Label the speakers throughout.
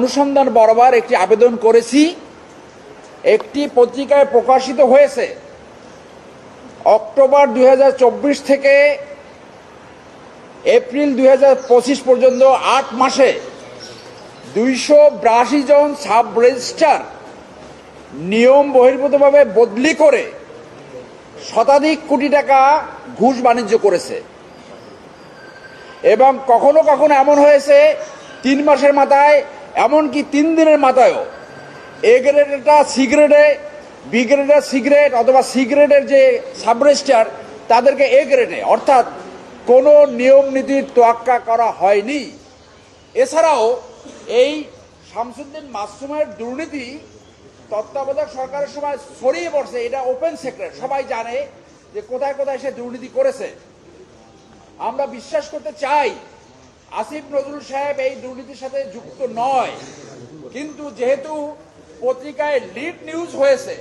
Speaker 1: অনুসন্ধান বরাবর একটি আবেদন করেছি। একটি পত্রিকায় প্রকাশিত হয়েছে অক্টোবর 2024 থেকে এপ্রিল 2025 পর্যন্ত 8 মাসে 282 জন সাব রেজিস্ট্রার নিয়ম বহির্ভূতভাবে বদলি করে শতাধিক কোটি টাকা ঘুষ বাণিজ্য করেছে। এবং কখনো কখনো এমন হয়েছে 3 মাসের মাথায়, এমনকি 3 দিনের মাথায়ও এ গ্রেডেরটা সি গ্রেডে, বি গ্রেডের সি গ্রেড অথবা সি গ্রেডের যে সাব রেজিস্ট্রার তাদেরকে এ গ্রেডে, অর্থাৎ কোনো নিয়ম নীতির তোয়াক্কা করা হয়নি। এছাড়াও এই শামসুদ্দিন মাসুমের দুর্নীতি তত্ত্বাবধায়ক সরকারের সময় ছড়িয়ে পড়ছে। এটা ওপেন সিক্রেট, সবাই জানে যে কোথায় কোথায় সে দুর্নীতি করেছে। আমরা বিশ্বাস করতে চাই আসিফ নজরুল সাহেব এই দুর্নীতির সাথে যুক্ত নয়, কিন্তু যেহেতু পত্রিকায় লিড নিউজ হয়েছে,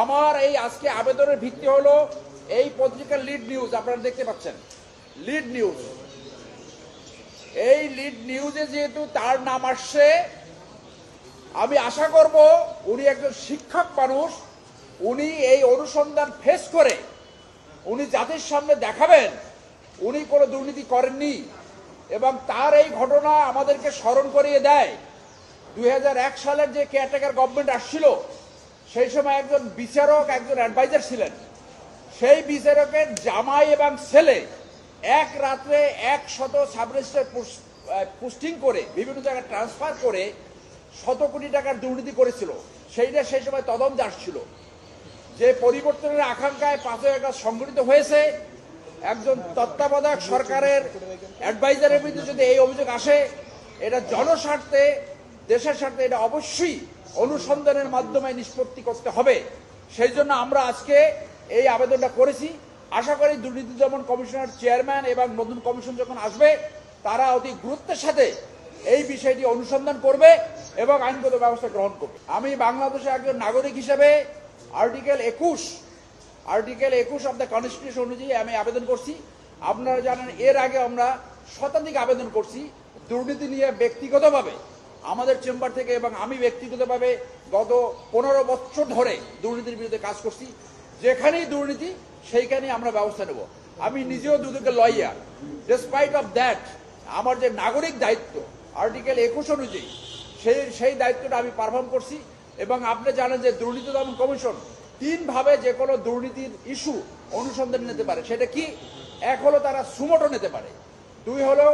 Speaker 1: আমার এই আজকে আবেদনের ভিত্তি হলো এই পত্রিকার লিড নিউজ। আপনারা দেখতে পাচ্ছেন লিড নিউজ। এই লিড নিউজে যেহেতু তার নাম আসছে, আমি আশা করব উনি একজন শিক্ষক মানুষ, উনি এই অনুসন্ধান ফেস করে উনি জাতির সামনে দেখাবেন উনি কোনো দুর্নীতি করেননি। এবং তার এই ঘটনা আমাদেরকে স্মরণ করিয়ে দেয় 2001 সালের যে কেয়ারটেকার গভর্নমেন্ট আসছিল, সেই সময় একজন বিচারক, একজন অ্যাডভাইজার ছিলেন। সেই বিচারকের জামাই এবং ছেলে এক রাত্রে 100 সাব রেজিস্ট্রার পোস্টিং করে বিভিন্ন জায়গায় ট্রান্সফার করে 100 কোটি টাকার দুর্নীতি করেছিল। সেইটা সেই সময় তদন্ত আসছিল। যে পরিবর্তনের আকাঙ্ক্ষায় 5 আগস্ট সংগঠিত হয়েছে, একজন তত্ত্বাবধায়ক সরকারের অ্যাডভাইজারের বিরুদ্ধে যদি এই অভিযোগ আসে, এটা জনস্বার্থে, দেশের স্বার্থে, এটা অবশ্যই অনুসন্ধানের মাধ্যমে নিষ্পত্তি করতে হবে। সেই জন্য আমরা আজকে এই আবেদনটা করেছি। আশা করি দুর্নীতি দমন কমিশনের চেয়ারম্যান এবং নতুন কমিশন যখন আসবে, তারা অতি গুরুত্বের সাথে এই বিষয়টি অনুসন্ধান করবে এবং আইনগত ব্যবস্থা গ্রহণ করবে। আমি বাংলাদেশের একজন নাগরিক হিসেবে আর্টিকেল 21 অব দ্য কনস্টিটিউশন অনুযায়ী আমি আবেদন করছি। আপনারা জানেন এর আগে আমরা শতাধিক আবেদন করছি দুর্নীতি নিয়ে ব্যক্তিগতভাবে আমাদের চেম্বার থেকে, এবং আমি ব্যক্তিগতভাবে গত 15 বছর ধরে দুর্নীতির বিরুদ্ধে কাজ করছি। যেখানেই দুর্নীতি সেইখানেই আমরা ব্যবস্থা নেব। আমি নিজেও দুদকের লয়ার। ডিসপাইট অফ দ্যাট, আমার যে নাগরিক দায়িত্ব আর্টিকেল 21 অনুযায়ী সেই দায়িত্বটা আমি পারফর্ম করছি। এবং আপনি জানেন যে দুর্নীতি দমন কমিশন 3 ভাবে যে কোনো দুর্নীতির ইস্যু অনুসন্ধান নিতে পারে। সেটা কি? 1 হলো তারা সুমোটো নিতে পারে, 2 হলো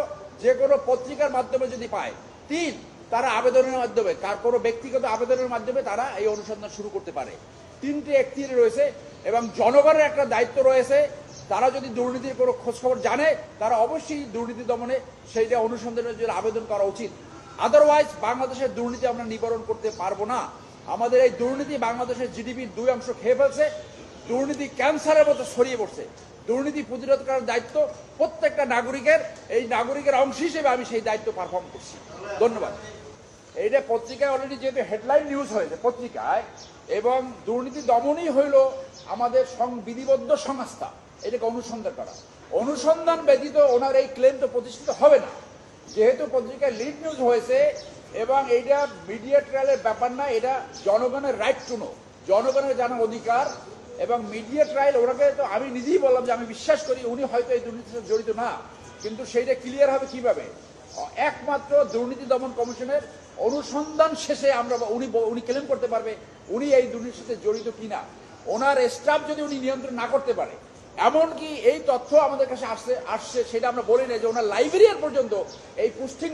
Speaker 1: যে কোনো পত্রিকার মাধ্যমে যদি পায়, 3 তারা আবেদনের মাধ্যমে, কার কোনো ব্যক্তিগত আবেদনের মাধ্যমে তারা এই অনুসন্ধান শুরু করতে পারে। 3টে এখতিয়ার রয়েছে এবং জনগণের একটা দায়িত্ব রয়েছে। তারা যদি দুর্নীতির কোনো খোঁজখবর জানে, তারা অবশ্যই দুর্নীতি দমনে সেইটা অনুসন্ধানের জন্য আবেদন করা উচিত। আদারওয়াইজ বাংলাদেশের দুর্নীতি আমরা নিবারণ করতে পারবো না। আমাদের এই দুর্নীতি বাংলাদেশের জিডিপির 2 খেয়ে ফেলছে। দুর্নীতি ক্যান্সারের মতো ছড়িয়ে পড়ছে। দুর্নীতি প্রতিরোধ করার দায়িত্ব প্রত্যেকটা নাগরিকের। এই নাগরিকের অংশ হিসেবে আমি সেই দায়িত্ব পারফর্ম করছি। ধন্যবাদ। এইটা পত্রিকায় অলরেডি যেহেতু হেডলাইন নিউজ হয়েছে পত্রিকায়, এবং দুর্নীতি দমনই হইল আমাদের বিধিবদ্ধ সংস্থা এটাকে অনুসন্ধান করা। অনুসন্ধান ব্যতীত ওনার এই ক্লেম তো প্রতিষ্ঠিত হবে না। যেহেতু পত্রিকায় লিড নিউজ হয়েছে এবং এইটা মিডিয়া ট্রায়ালের ব্যাপার না, এটা জনগণের রাইট টু নো, জনগণের জানার অধিকার। এবং মিডিয়া ট্রায়াল, ওনাকে তো আমি নিজেই বললাম যে আমি বিশ্বাস করি উনি হয়তো এই দুর্নীতির সাথে জড়িত না, কিন্তু সেইটা ক্লিয়ার হবে কিভাবে? একমাত্র দুর্নীতি দমন কমিশনের অনুসন্ধান শেষে আমরা উনি ক্লেম করতে পারবে উনি এই দুর্নীতির সাথে জড়িত কিনা। ওনার স্টাফ যদি উনি নিয়ন্ত্রণ না করতে পারে, এমনকি এই তথ্য আমাদের কাছে আসছে সেটা আমরা বলি না যে ওনার লাইব্রেরিয়ান পর্যন্ত এই পোস্টিং